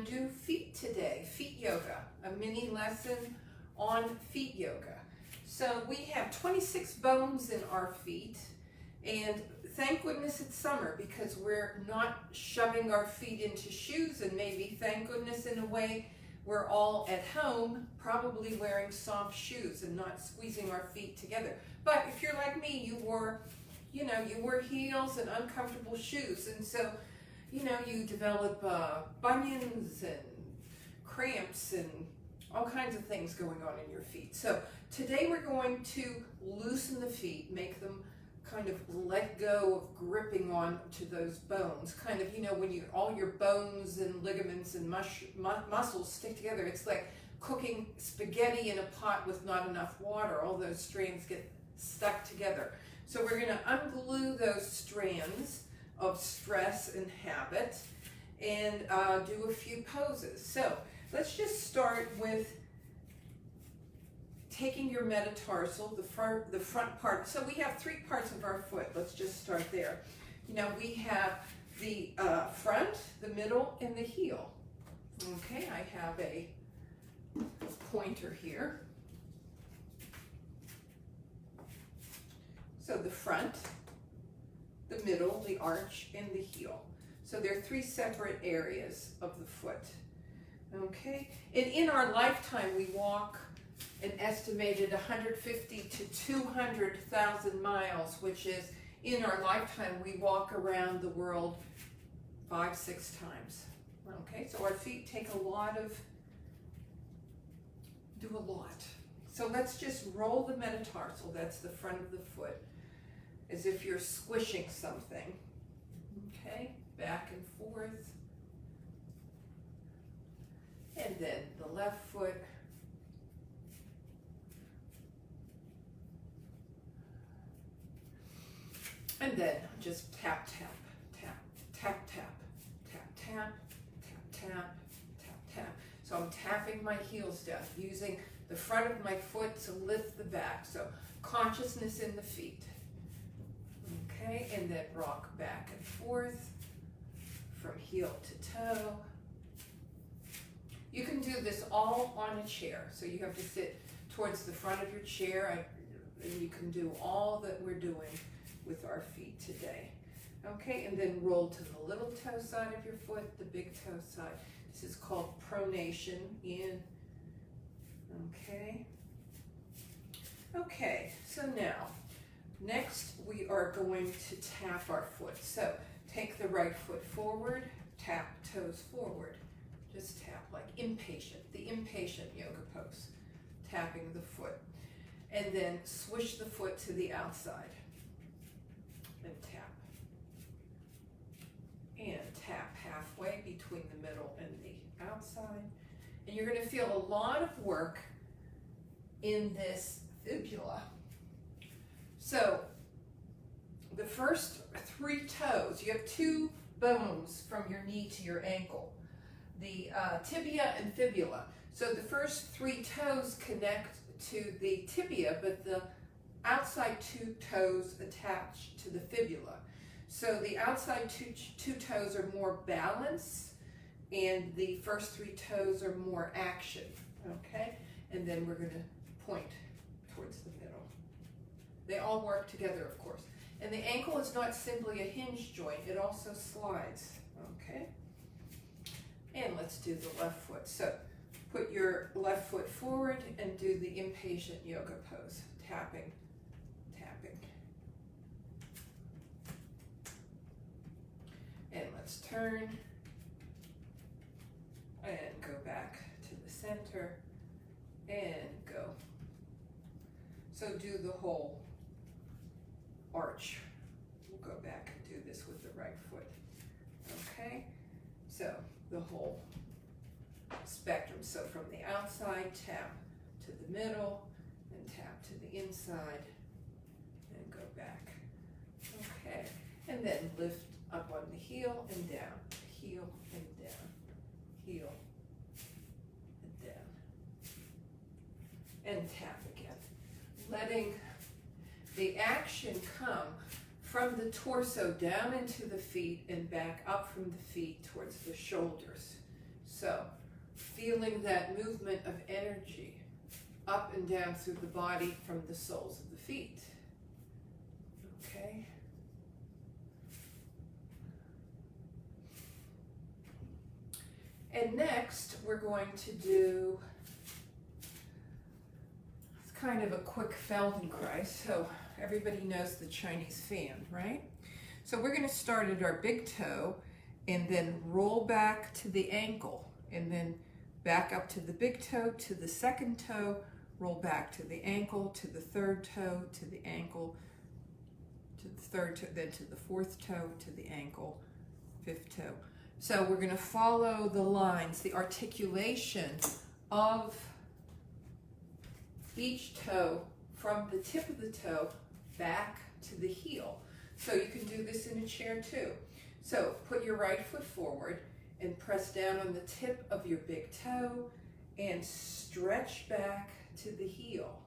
going to do feet today, feet yoga, a mini lesson on feet yoga. So we have 26 bones in our feet, and thank goodness it's summer because we're not shoving our feet into shoes, and maybe, thank goodness in a way, we're all at home probably wearing soft shoes and not squeezing our feet together. But if you're like me, you wore heels and uncomfortable shoes, and so you develop bunions and cramps and all kinds of things going on in your feet. So today we're going to loosen the feet, make them kind of let go of gripping on to those bones. Kind of, when all your bones and ligaments and muscles stick together, it's like cooking spaghetti in a pot with not enough water. All those strands get stuck together. So we're going to unglue those strands of stress and habit and do a few poses. So let's just start with taking your metatarsal, the front part. So we have 3 parts of our foot. Let's just start there. We have the front, the middle, and the heel. Okay, I have a pointer here. So the front, the middle, the arch, and the heel. So there are 3 separate areas of the foot. Okay, and in our lifetime we walk an estimated 150 to 200,000 miles, which is, in our lifetime, we walk around the world 5-6 times. Okay, so our feet do a lot. So let's just roll the metatarsal, that's the front of the foot, as if you're squishing something. Okay, back and forth. And then the left foot. And then just tap, tap, tap, tap, tap, tap, tap, tap, tap, tap, tap. So I'm tapping my heels down, using the front of my foot to lift the back. So consciousness in the feet. Okay, and then rock back and forth from heel to toe. You can do this all on a chair. So you have to sit towards the front of your chair, and you can do all that we're doing with our feet today. Okay, and then roll to the little toe side of your foot, the big toe side. This is called pronation in. Okay. Okay, so now, next we are going to tap our foot. So take the right foot forward, tap toes forward. Just tap like impatient, the impatient yoga pose. Tapping the foot. And then swish the foot to the outside. And tap. And tap halfway between the middle and the outside. And you're going to feel a lot of work in this fibula. So the first 3 toes, you have 2 bones from your knee to your ankle. The tibia and fibula. So the first 3 toes connect to the tibia, but the outside 2 toes attach to the fibula. So the outside two toes are more balance, and the first 3 toes are more action. Okay? And then we're going to point towards the middle. They all work together, of course. And the ankle is not simply a hinge joint, it also slides. Okay? And let's do the left foot. So put your left foot forward and do the impatient yoga pose. Tapping, tapping. And let's turn and go back to the center and go. So do the whole arch. We'll go back and do this with the right foot. Okay? So the whole spectrum. So from the outside, tap to the middle, and tap to the inside, and go back. Okay, and then lift up on the heel and down, heel and down, heel and down, and tap again. Letting the action come from the torso down into the feet and back up from the feet towards the shoulders. So, feeling that movement of energy up and down through the body from the soles of the feet. Okay. And next, we're going to do, it's kind of a quick Feldenkrais, so everybody knows the Chinese fan, right? So we're going to start at our big toe and then roll back to the ankle, and then back up to the big toe, to the second toe, roll back to the ankle, to the third toe, to the ankle, to the third toe, then to the fourth toe, to the ankle, fifth toe. So we're going to follow the lines, the articulation of each toe from the tip of the toe back to the heel. So you can do this in a chair too. So put your right foot forward and press down on the tip of your big toe and stretch back to the heel.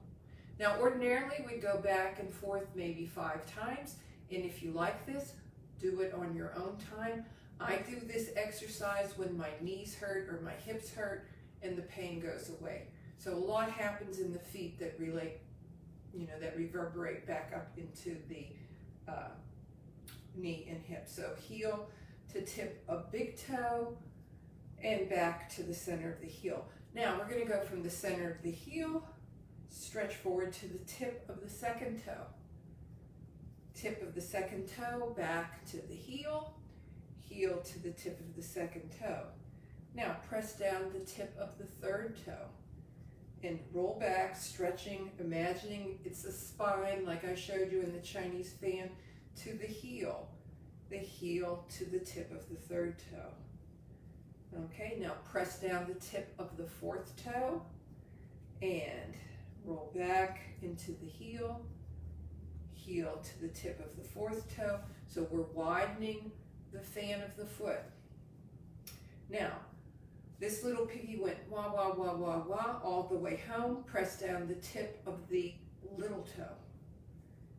Now ordinarily we go back and forth maybe 5 times, and if you like this, do it on your own time. I do this exercise when my knees hurt or my hips hurt and the pain goes away. So a lot happens in the feet that relate, that reverberate back up into the knee and hip. So heel to tip of big toe and back to the center of the heel. Now we're going to go from the center of the heel, stretch forward to the tip of the second toe. Tip of the second toe back to the heel, heel to the tip of the second toe. Now press down the tip of the third toe and roll back, stretching, imagining it's a spine like I showed you in the Chinese fan, to the heel to the tip of the third toe. Okay, now press down the tip of the fourth toe and roll back into the heel to the tip of the fourth toe. So we're widening the fan of the foot. Now, this little piggy went wah, wah, wah, wah, wah, all the way home. Press down the tip of the little toe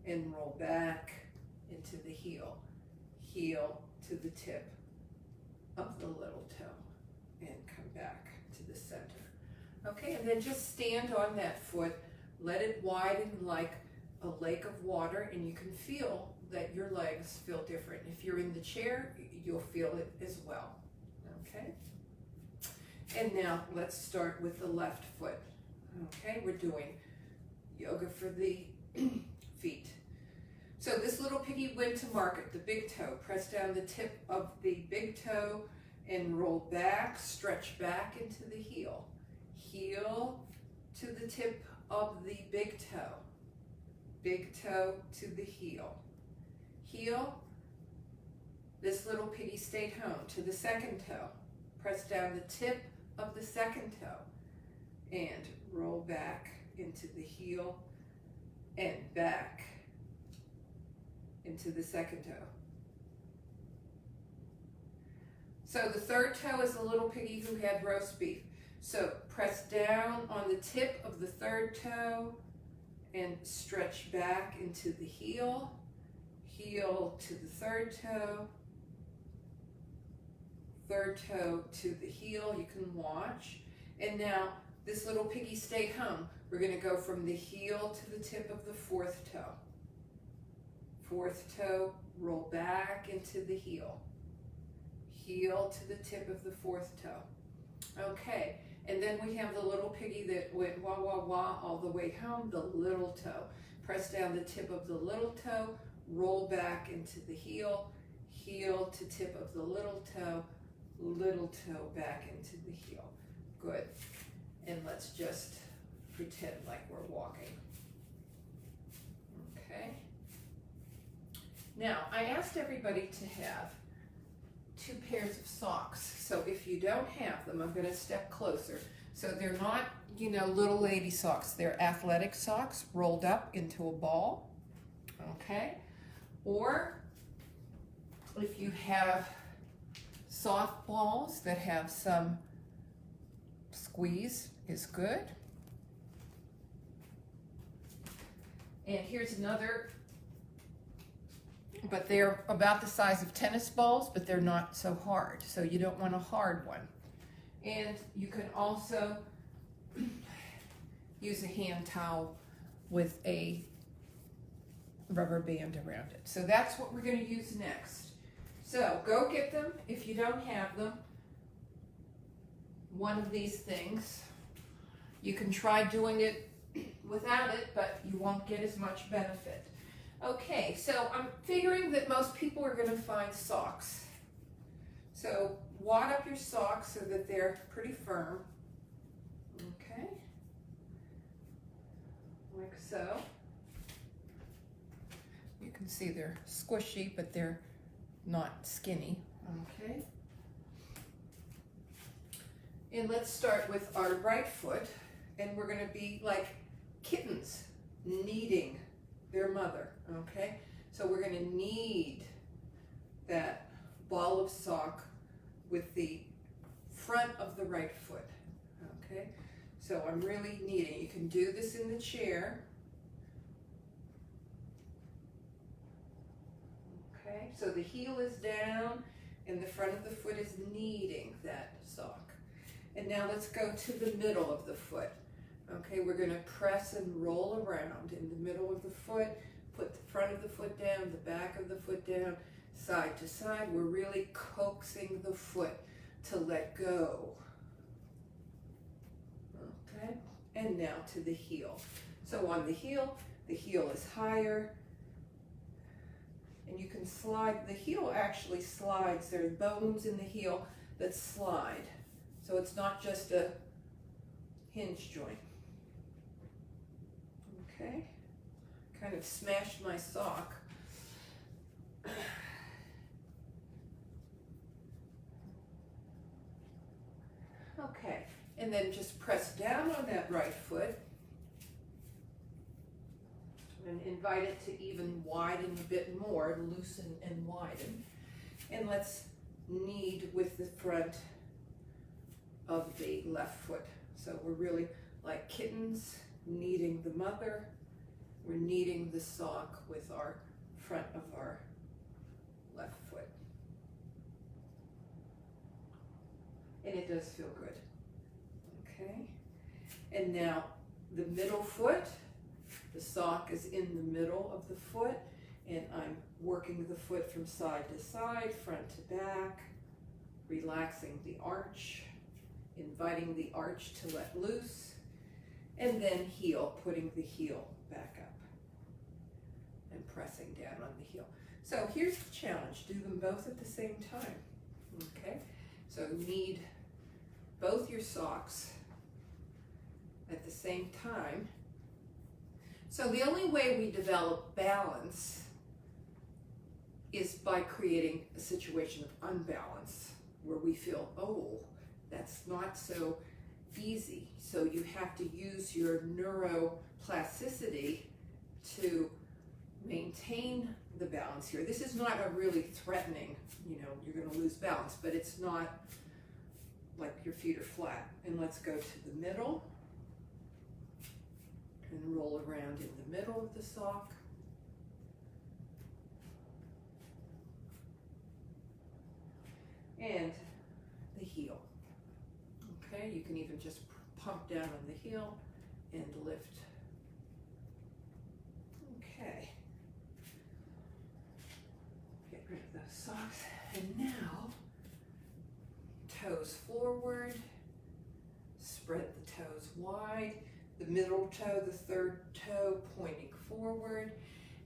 and roll back into the heel to the tip of the little toe and come back to the center. Okay, and then just stand on that foot, let it widen like a lake of water, and you can feel that your legs feel different. If you're in the chair, you'll feel it as well. Okay, and now let's start with the left foot. Okay, we're doing yoga for the feet. So this little piggy went to market, the big toe. Press down the tip of the big toe and roll back, stretch back into the heel. Heel to the tip of the big toe to the heel. Heel, this little piggy stayed home, to the second toe. Press down the tip of the second toe and roll back into the heel and back into the second toe. So the third toe is the little piggy who had roast beef. So press down on the tip of the third toe and stretch back into the heel to the third toe to the heel. You can watch. And now this little piggy stayed home. We're going to go from the heel to the tip of the fourth toe. Fourth toe, roll back into the heel to the tip of the fourth toe. Okay, and then we have the little piggy that went wah, wah, wah all the way home, the little toe. Press down the tip of the little toe, roll back into the heel to tip of the little toe back into the heel. Good. And let's just pretend like we're walking. Okay. Now, I asked everybody to have 2 pairs of socks. So if you don't have them, I'm going to step closer. So they're not, little lady socks. They're athletic socks rolled up into a ball. Okay? Or if you have soft balls that have some squeeze is good. And here's another, but they're about the size of tennis balls, but they're not so hard. So you don't want a hard one. And you can also use a hand towel with a rubber band around it. So that's what we're going to use next. So go get them if you don't have them. One of these things. You can try doing it without it, but you won't get as much benefit. Okay, so I'm figuring that most people are going to find socks. So wad up your socks so that they're pretty firm. Okay, like so. You can see they're squishy, but they're not skinny. Okay. And let's start with our right foot, and we're going to be like kittens kneading their mother. Okay, so we're going to knead that ball of sock with the front of the right foot. Okay, so I'm really kneading. You can do this in the chair. Okay, so the heel is down and the front of the foot is kneading that sock. And now let's go to the middle of the foot. Okay, we're going to press and roll around in the middle of the foot. Put the front of the foot down, the back of the foot down, side to side. We're really coaxing the foot to let go. Okay, and now to the heel. So on the heel is higher. And you can slide, the heel actually slides. There's bones in the heel that slide. So it's not just a hinge joint. Okay, kind of smashed my sock. Okay, and then just press down on that right foot and invite it to even widen a bit more, loosen and widen. And let's knead with the front of the left foot. So we're really like kittens kneading the mother. We're kneading the sock with our front of our left foot. And it does feel good. Okay. And now the middle foot, the sock is in the middle of the foot, and I'm working the foot from side to side, front to back, relaxing the arch, inviting the arch to let loose, and then heel, putting the heel back up and pressing down on the heel. So here's the challenge, do them both at the same time. Okay, so knead both your socks at the same time. So the only way we develop balance is by creating a situation of unbalance where we feel, oh, that's not so easy. So you have to use your neuroplasticity to maintain the balance here. This is not a really threatening, you're going to lose balance, but it's not like your feet are flat. And let's go to the middle and roll around in the middle of the sock. And the heel. Okay, you can even just pump down on the heel and lift. Okay. Get rid of those socks. And now, toes forward, spread the toes wide, the middle toe, the third toe pointing forward,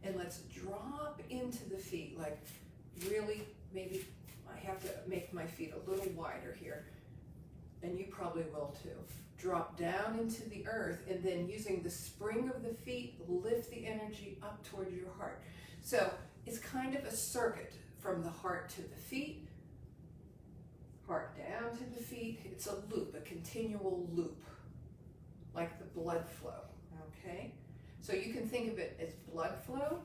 and let's drop into the feet, like really, maybe I have to make my feet a little wider here, and you probably will too. Drop down into the earth, and then using the spring of the feet, lift the energy up towards your heart. So it's kind of a circuit from the heart to the feet, heart down to the feet. It's a loop, a continual loop, like the blood flow, okay? So you can think of it as blood flow,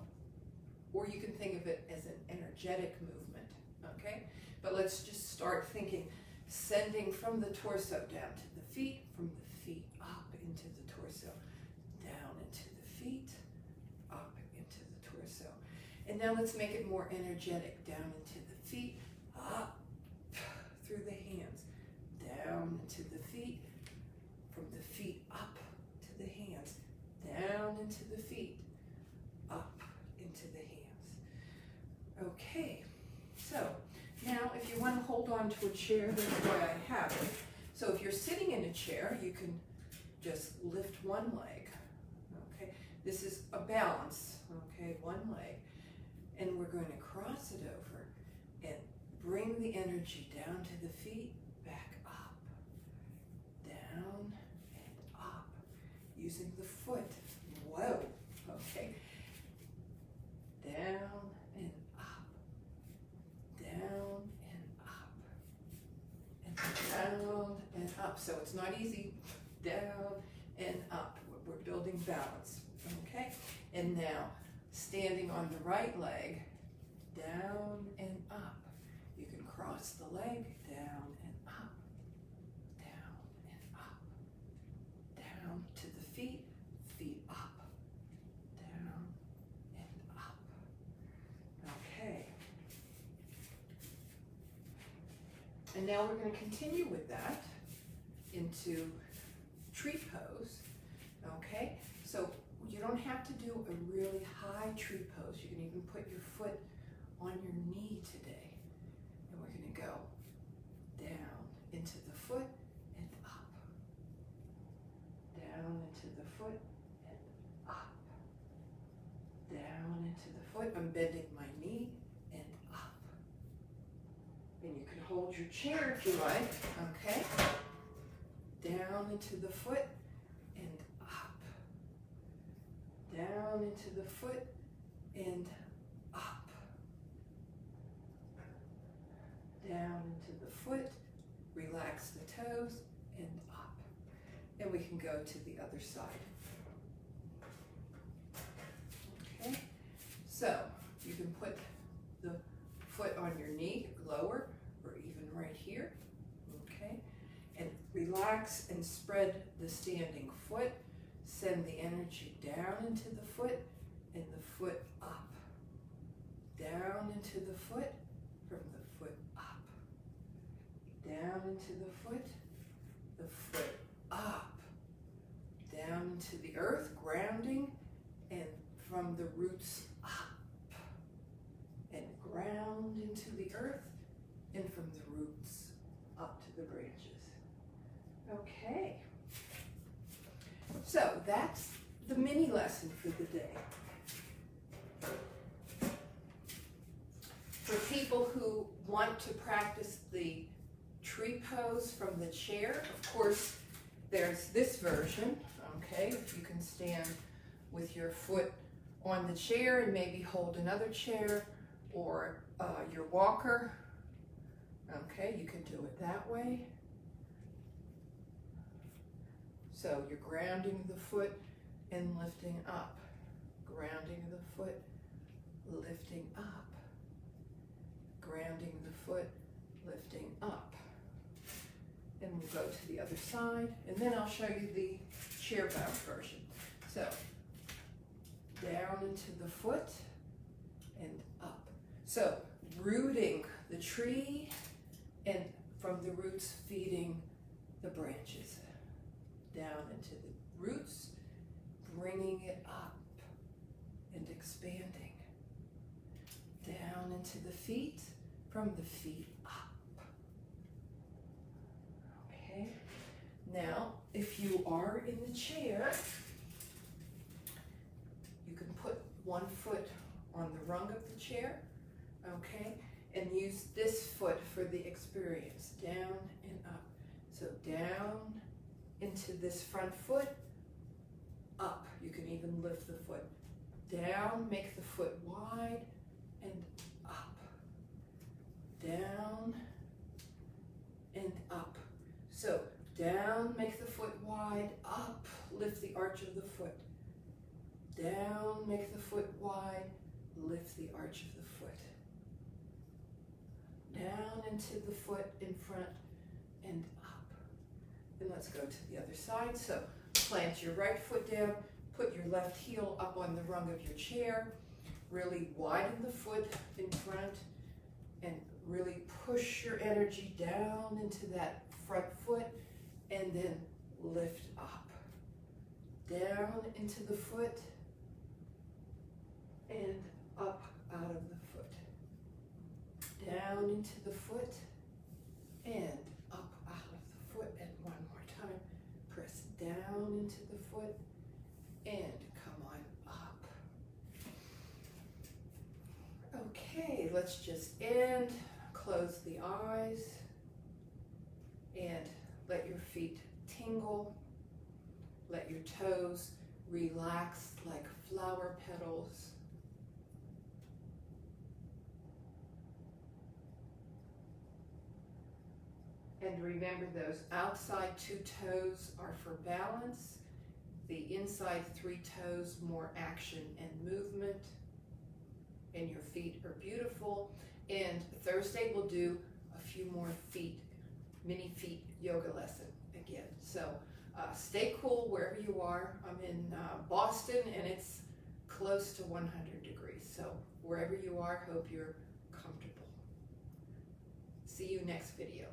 or you can think of it as an energetic movement, okay? But let's just start thinking, sending from the torso down to the feet, from the feet up into the torso, down into the feet, up into the torso. And now let's make it more energetic, down into the feet, up through the hands, down down into the feet, from the feet up to the hands, down into the feet, up into the hands. Okay, so now if you want to hold on to a chair, that's why I have it. So if you're sitting in a chair, you can just lift one leg. Okay, this is a balance. Okay, one leg. And we're going to cross it over and bring the energy down to the feet, back up, down and up, using the foot. Whoa, okay. Down and up, down and up, and down and up. So it's not easy. Down and up. We're building balance, okay? And now, standing on the right leg, down and up. You can cross the leg, down and up, down and up, down to the feet, feet up, down and up. Okay. And now we're going to continue with that into tree pose, okay? So you don't have to do a really high tree pose. You can even put your foot on your knee today. And we're going to go down into the foot and up. Down into the foot and up. Down into the foot. I'm bending my knee and up. And you can hold your chair if you like, okay? Down into the foot and up. Down into the foot and up. Down into the foot, relax the toes and up. And we can go to the other side. Okay, so you can put the foot on your knee, lower, or even right here. Okay, and relax and spread the standing foot. Send the energy down into the foot and the foot up. Down into the foot, from the foot up. Down into the foot up. Down into the earth, grounding, and from the roots up. And ground into the earth, and from the roots up to the branches. Okay. So that's the mini lesson for the day. For people who want to practice the tree pose from the chair, of course, there's this version, okay? If you can stand with your foot on the chair and maybe hold another chair or your walker, okay? You can do it that way. So you're grounding the foot and lifting up. Grounding the foot, lifting up. Grounding the foot, lifting up. And we'll go to the other side, and then I'll show you the chair-bound version. So, down into the foot and up. So, rooting the tree, and from the roots feeding the branches. Down into the roots, bringing it up and expanding. Down into the feet, from the feet up. Okay. Now, if you are in the chair, you can put one foot on the rung of the chair, okay, and use this foot for the experience, down and up. So down into this front foot, up. You can even lift the foot. Down, make the foot wide, and up. Down and up. So down, make the foot wide, up, lift the arch of the foot. Down, make the foot wide, lift the arch of the foot. Down into the foot in front and up. And let's go to the other side. So plant your right foot down, put your left heel up on the rung of your chair, really widen the foot in front, and really push your energy down into that front foot, and then lift up. Down into the foot, and up out of the foot. Down into the foot, and up out of the foot. And one more time. Press down into the foot, and come on up. Okay, let's just end. Close the eyes, and let your feet tingle. Let your toes relax like flower petals. And remember, those outside 2 toes are for balance. The inside 3 toes, more action and movement. And your feet are beautiful. And Thursday we'll do a few more feet, mini feet yoga lesson again. So stay cool wherever you are. I'm in Boston, and it's close to 100 degrees. So wherever you are, hope you're comfortable. See you next video.